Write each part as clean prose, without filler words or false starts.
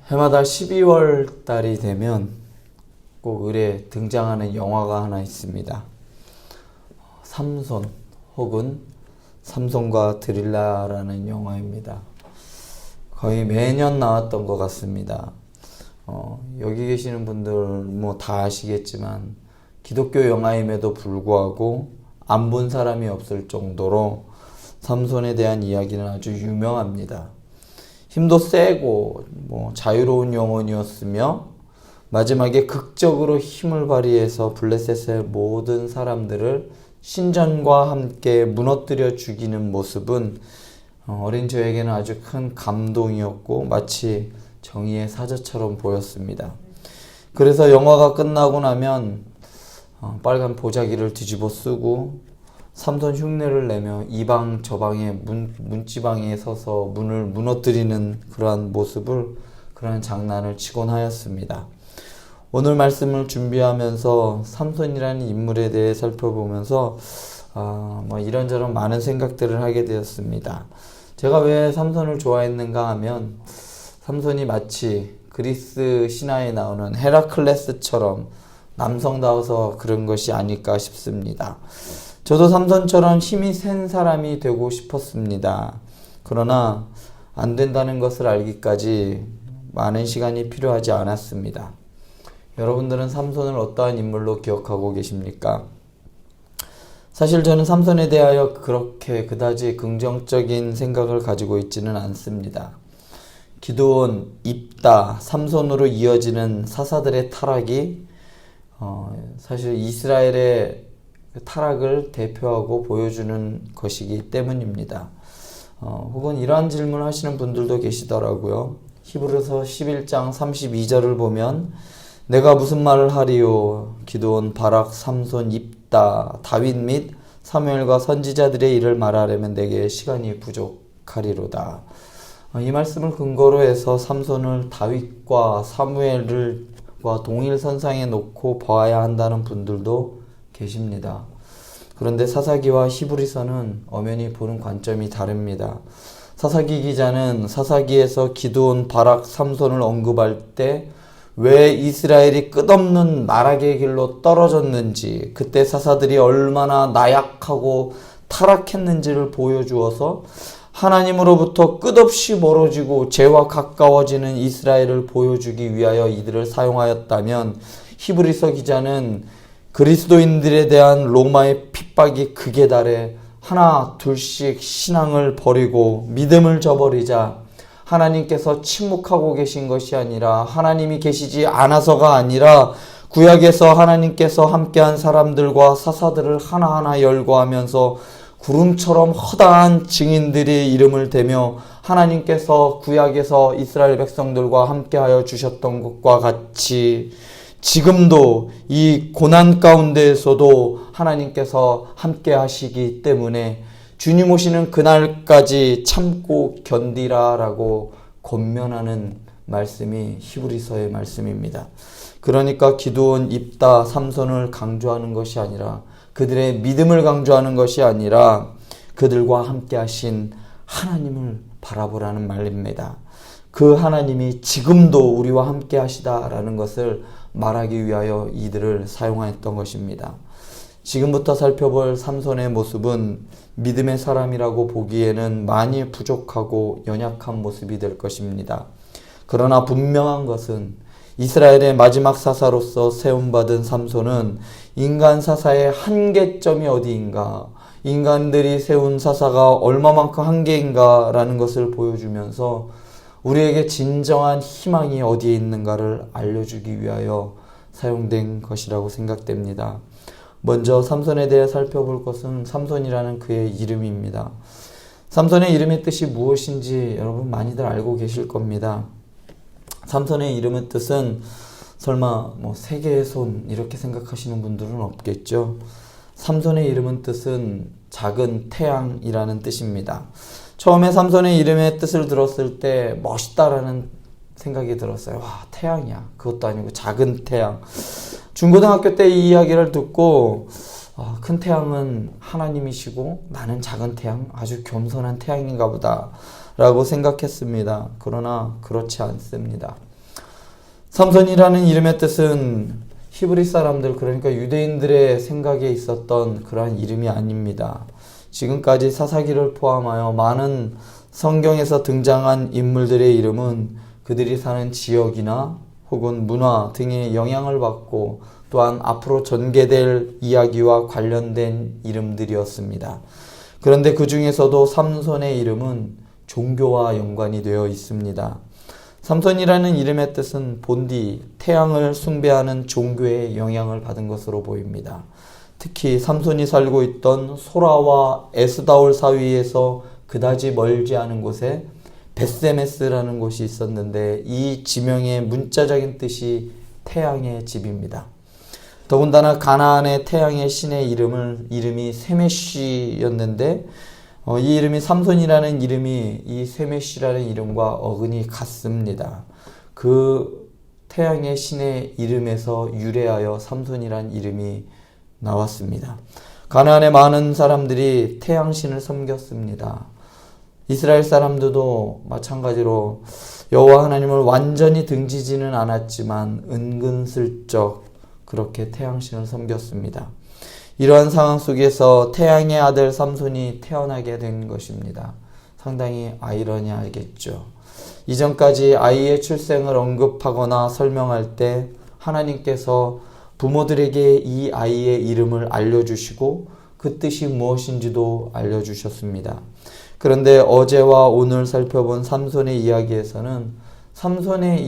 해마다 12월 달이 되면 꼭 을에 등장하는 영화가 하나 있습니다. 삼손 혹은 삼손과 드릴라라는 영화입니다. 거의 매년 나왔던 것 같습니다. 여기 계시는 분들 뭐 다 아시겠지만 기독교 영화임에도 불구하고 안 본 사람이 없을 정도로 삼손에 대한 이야기는 아주 유명합니다. 힘도 세고 자유로운 영혼이었으며 마지막에 극적으로 힘을 발휘해서 블레셋의 모든 사람들을 신전과 함께 무너뜨려 죽이는 모습은 어린 저에게는 아주 큰 감동이었고 마치 정의의 사자처럼 보였습니다. 그래서 영화가 끝나고 나면 빨간 보자기를 뒤집어 쓰고 삼손 흉내를 내며 이방 저방의 문지방에 서서 문을 무너뜨리는 그러한 모습을, 그러한 장난을 치곤 하였습니다. 오늘 말씀을 준비하면서 삼손이라는 인물에 대해 살펴보면서 이런저런 많은 생각들을 하게 되었습니다. 제가 왜 삼손을 좋아했는가 하면 삼손이 마치 그리스 신화에 나오는 헤라클레스처럼 남성다워서 그런 것이 아닐까 싶습니다. 저도 삼손처럼 힘이 센 사람이 되고 싶었습니다. 그러나 안 된다는 것을 알기까지 많은 시간이 필요하지 않았습니다. 여러분들은 삼손을 어떠한 인물로 기억하고 계십니까? 사실 저는 삼손에 대하여 그렇게 그다지 긍정적인 생각을 가지고 있지는 않습니다. 기드온, 입다, 삼손으로 이어지는 사사들의 타락이 사실 이스라엘의 타락을 대표하고 보여주는 것이기 때문입니다. 혹은 이러한 질문을 하시는 분들도 계시더라고요. 히브리서 11장 32절을 보면 내가 무슨 말을 하리요? 기드온, 바락, 삼손, 입다, 다윗 및 사무엘과 선지자들의 일을 말하려면 내게 시간이 부족하리로다. 이 말씀을 근거로 해서 삼손을 다윗과 사무엘과 동일 선상에 놓고 봐야 한다는 분들도 계십니다. 그런데 사사기와 히브리서는 엄연히 보는 관점이 다릅니다. 사사기 기자는 사사기에서 기드온, 바락, 삼손을 언급할 때 왜 이스라엘이 끝없는 나락의 길로 떨어졌는지, 그때 사사들이 얼마나 나약하고 타락했는지를 보여주어서 하나님으로부터 끝없이 멀어지고 죄와 가까워지는 이스라엘을 보여주기 위하여 이들을 사용하였다면, 히브리서 기자는 그리스도인들에 대한 로마의 핍박이 극에 달해 하나 둘씩 신앙을 버리고 믿음을 저버리자 하나님께서 침묵하고 계신 것이 아니라, 하나님이 계시지 않아서가 아니라 구약에서 하나님께서 함께한 사람들과 사사들을 하나하나 열거하면서 구름처럼 허다한 증인들의 이름을 대며 하나님께서 구약에서 이스라엘 백성들과 함께하여 주셨던 것과 같이 지금도 이 고난 가운데에서도 하나님께서 함께 하시기 때문에 주님 오시는 그날까지 참고 견디라 라고 권면하는 말씀이 히브리서의 말씀입니다. 그러니까 기드온, 입다, 삼손을 강조하는 것이 아니라, 그들의 믿음을 강조하는 것이 아니라 그들과 함께 하신 하나님을 바라보라는 말입니다. 그 하나님이 지금도 우리와 함께 하시다라는 것을 말하기 위하여 이들을 사용하였던 것입니다. 지금부터 살펴볼 삼손의 모습은 믿음의 사람이라고 보기에는 많이 부족하고 연약한 모습이 될 것입니다. 그러나 분명한 것은 이스라엘의 마지막 사사로서 세움받은 삼손은 인간 사사의 한계점이 어디인가, 인간들이 세운 사사가 얼마만큼 한계인가 라는 것을 보여주면서 우리에게 진정한 희망이 어디에 있는가를 알려주기 위하여 사용된 것이라고 생각됩니다. 먼저 삼손에 대해 살펴볼 것은 삼손이라는 그의 이름입니다. 삼손의 이름의 뜻이 무엇인지 여러분 많이들 알고 계실 겁니다. 삼손의 이름의 뜻은 설마 세 개의 손 이렇게 생각하시는 분들은 없겠죠. 삼손의 이름의 뜻은 작은 태양이라는 뜻입니다. 처음에 삼손의 이름의 뜻을 들었을 때 멋있다라는 생각이 들었어요. 와, 태양이야. 그것도 아니고 작은 태양. 중고등학교 때 이 이야기를 듣고 큰 태양은 하나님이시고 나는 작은 태양, 아주 겸손한 태양인가 보다 라고 생각했습니다. 그러나 그렇지 않습니다. 삼손이라는 이름의 뜻은 히브리 사람들, 그러니까 유대인들의 생각에 있었던 그러한 이름이 아닙니다. 지금까지 사사기를 포함하여 많은 성경에서 등장한 인물들의 이름은 그들이 사는 지역이나 혹은 문화 등의 영향을 받고 또한 앞으로 전개될 이야기와 관련된 이름들이었습니다. 그런데 그 중에서도 삼손의 이름은 종교와 연관이 되어 있습니다. 삼손이라는 이름의 뜻은 본디, 태양을 숭배하는 종교의 영향을 받은 것으로 보입니다. 특히 삼손이 살고 있던 소라와 에스다올 사이에서 그다지 멀지 않은 곳에 베세메스라는 곳이 있었는데 이 지명의 문자적인 뜻이 태양의 집입니다. 더군다나 가나안의 태양의 신의 이름이 세메시였는데 이 이름이 삼손이라는 이름이 이 세메시라는 이름과 어근이 같습니다. 그 태양의 신의 이름에서 유래하여 삼손이라는 이름이 나왔습니다. 가나안의 많은 사람들이 태양신을 섬겼습니다. 이스라엘 사람들도 마찬가지로 여호와 하나님을 완전히 등지지는 않았지만 은근슬쩍 그렇게 태양신을 섬겼습니다. 이러한 상황 속에서 태양의 아들 삼손이 태어나게 된 것입니다. 상당히 아이러니하겠죠. 이전까지 아이의 출생을 언급하거나 설명할 때 하나님께서 부모들에게 이 아이의 이름을 알려주시고 그 뜻이 무엇인지도 알려주셨습니다. 그런데 어제와 오늘 살펴본 삼손의 이야기에서는 삼손의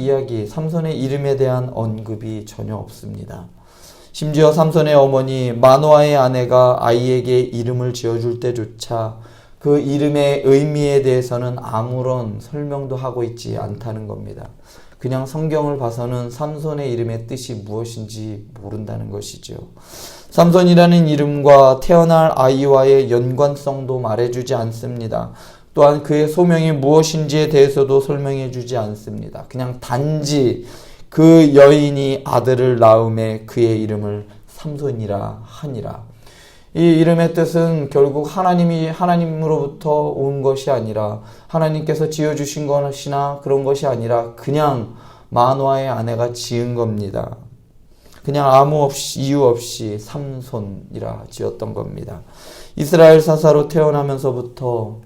이름에 대한 언급이 전혀 없습니다. 심지어 삼손의 어머니 마노아의 아내가 아이에게 이름을 지어줄 때조차 그 이름의 의미에 대해서는 아무런 설명도 하고 있지 않다는 겁니다. 그냥 성경을 봐서는 삼손의 이름의 뜻이 무엇인지 모른다는 것이죠. 삼손이라는 이름과 태어날 아이와의 연관성도 말해주지 않습니다. 또한 그의 소명이 무엇인지에 대해서도 설명해 주지 않습니다. 그냥 단지 그 여인이 아들을 낳음에 그의 이름을 삼손이라 하니라. 이 이름의 뜻은 결국 하나님으로부터 온 것이 아니라 하나님께서 지어주신 것이나 그런 것이 아니라 그냥 마노아의 아내가 지은 겁니다. 그냥 아무 이유 없이 삼손이라 지었던 겁니다. 이스라엘 사사로 태어나면서부터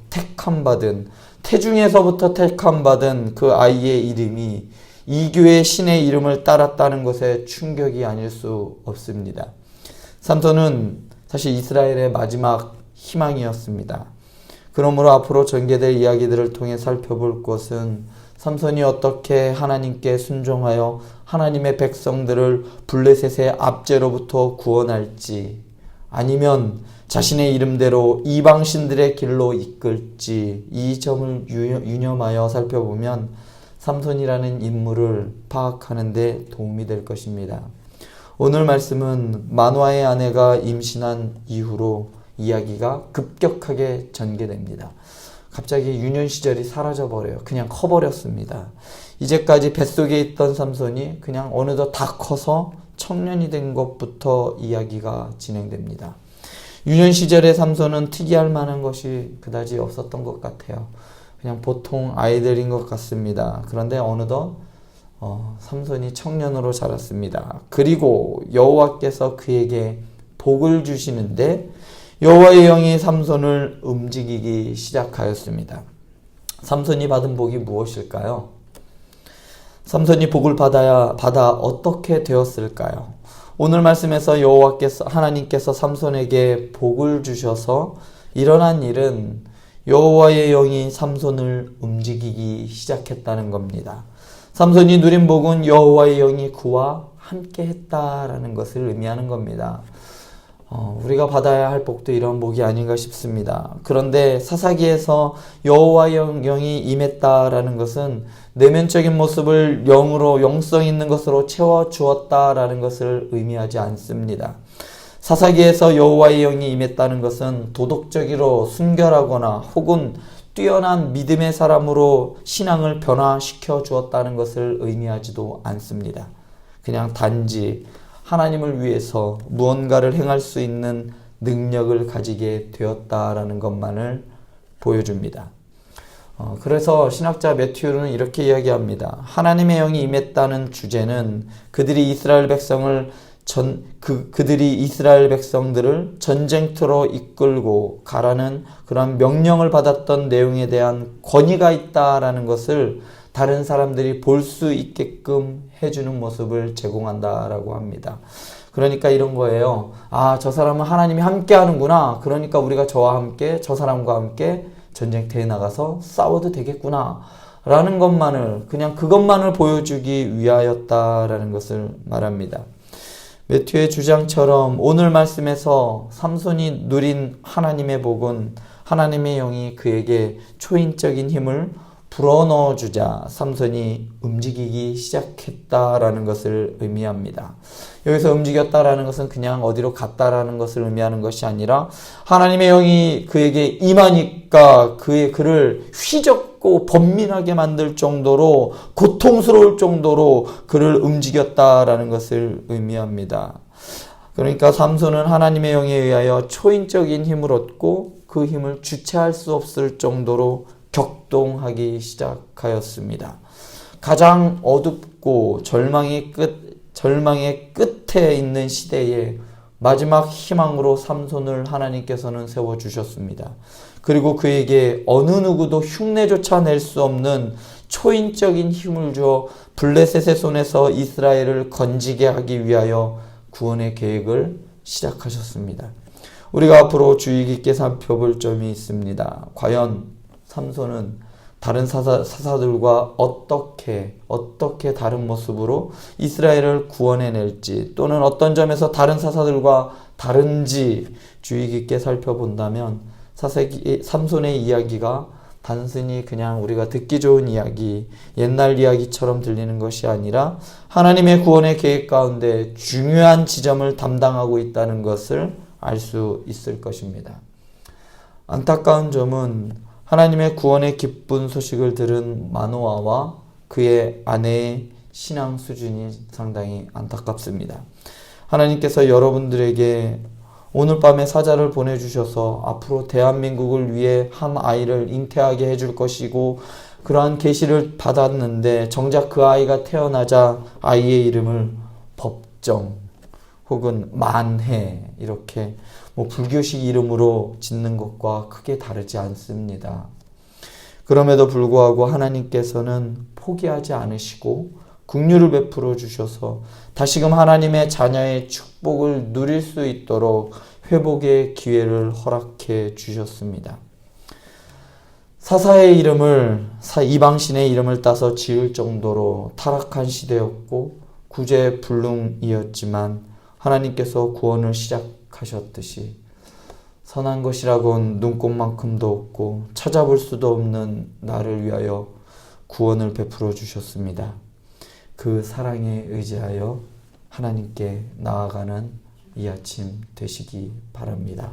태중에서부터 택함받은 그 아이의 이름이 이교의 신의 이름을 따랐다는 것에 충격이 아닐 수 없습니다. 삼손은 사실 이스라엘의 마지막 희망이었습니다. 그러므로 앞으로 전개될 이야기들을 통해 살펴볼 것은 삼손이 어떻게 하나님께 순종하여 하나님의 백성들을 블레셋의 압제로부터 구원할지, 아니면 자신의 이름대로 이방신들의 길로 이끌지, 이 점을 유념하여 살펴보면 삼손이라는 인물을 파악하는 데 도움이 될 것입니다. 오늘 말씀은 마노아의 아내가 임신한 이후로 이야기가 급격하게 전개됩니다. 갑자기 유년 시절이 사라져버려요. 그냥 커버렸습니다. 이제까지 뱃속에 있던 삼손이 그냥 어느덧 다 커서 청년이 된 것부터 이야기가 진행됩니다. 유년 시절의 삼손은 특이할 만한 것이 그다지 없었던 것 같아요. 그냥 보통 아이들인 것 같습니다. 그런데 어느덧 삼손이 청년으로 자랐습니다. 그리고 여호와께서 그에게 복을 주시는데 여호와의 영이 삼손을 움직이기 시작하였습니다. 삼손이 받은 복이 무엇일까요? 삼손이 복을 받아 어떻게 되었을까요? 오늘 말씀에서 하나님께서 삼손에게 복을 주셔서 일어난 일은 여호와의 영이 삼손을 움직이기 시작했다는 겁니다. 삼손이 누린 복은 여호와의 영이 그와 함께 했다라는 것을 의미하는 겁니다. 우리가 받아야 할 복도 이런 복이 아닌가 싶습니다. 그런데 사사기에서 여호와의 영이 임했다라는 것은 내면적인 모습을 영성 있는 것으로 채워주었다라는 것을 의미하지 않습니다. 사사기에서 여호와의 영이 임했다는 것은 도덕적으로 순결하거나 혹은 뛰어난 믿음의 사람으로 신앙을 변화시켜 주었다는 것을 의미하지도 않습니다. 그냥 단지 하나님을 위해서 무언가를 행할 수 있는 능력을 가지게 되었다라는 것만을 보여줍니다. 그래서 신학자 매튜는 이렇게 이야기합니다. 하나님의 영이 임했다는 주제는 그들이 이스라엘 백성들을 전쟁터로 이끌고 가라는 그런 명령을 받았던 내용에 대한 권위가 있다라는 것을 다른 사람들이 볼 수 있게끔 해주는 모습을 제공한다라고 합니다. 그러니까 이런 거예요. 저 사람은 하나님이 함께 하는구나. 그러니까 우리가 저와 함께, 저 사람과 함께 전쟁터에 나가서 싸워도 되겠구나. 라는 것만을, 그냥 그것만을 보여주기 위하였다라는 것을 말합니다. 매튜의 주장처럼 오늘 말씀에서 삼손이 누린 하나님의 복은 하나님의 영이 그에게 초인적인 힘을 불어넣어 주자 삼손이 움직이기 시작했다라는 것을 의미합니다. 여기서 움직였다라는 것은 그냥 어디로 갔다라는 것을 의미하는 것이 아니라 하나님의 영이 그에게 임하니까 그를 휘젓고 번민하게 만들 정도로 고통스러울 정도로 그를 움직였다라는 것을 의미합니다. 그러니까 삼손은 하나님의 영에 의하여 초인적인 힘을 얻고 그 힘을 주체할 수 없을 정도로 격동하기 시작하였습니다. 가장 어둡고 절망의 끝에 있는 시대에 마지막 희망으로 삼손을 하나님께서는 세워주셨습니다. 그리고 그에게 어느 누구도 흉내조차 낼 수 없는 초인적인 힘을 주어 블레셋의 손에서 이스라엘을 건지게 하기 위하여 구원의 계획을 시작하셨습니다. 우리가 앞으로 주의 깊게 살펴볼 점이 있습니다. 과연 삼손은 다른 사사들과 어떻게 다른 모습으로 이스라엘을 구원해낼지, 또는 어떤 점에서 다른 사사들과 다른지 주의 깊게 살펴본다면 삼손의 이야기가 단순히 그냥 우리가 듣기 좋은 이야기, 옛날 이야기처럼 들리는 것이 아니라 하나님의 구원의 계획 가운데 중요한 지점을 담당하고 있다는 것을 알 수 있을 것입니다. 안타까운 점은 하나님의 구원의 기쁜 소식을 들은 마노아와 그의 아내의 신앙 수준이 상당히 안타깝습니다. 하나님께서 여러분들에게 오늘 밤에 사자를 보내주셔서 앞으로 대한민국을 위해 한 아이를 잉태하게 해줄 것이고, 그러한 계시를 받았는데 정작 그 아이가 태어나자 아이의 이름을 법정 혹은 만해, 이렇게 불교식 이름으로 짓는 것과 크게 다르지 않습니다. 그럼에도 불구하고 하나님께서는 포기하지 않으시고 긍휼을 베풀어 주셔서 다시금 하나님의 자녀의 축복을 누릴 수 있도록 회복의 기회를 허락해 주셨습니다. 사사의 이름을, 이방신의 이름을 따서 지을 정도로 타락한 시대였고 구제불능이었지만 하나님께서 구원을 시작하셨듯이 선한 것이라곤 눈꼽만큼도 없고 찾아볼 수도 없는 나를 위하여 구원을 베풀어 주셨습니다. 그 사랑에 의지하여 하나님께 나아가는 이 아침 되시기 바랍니다.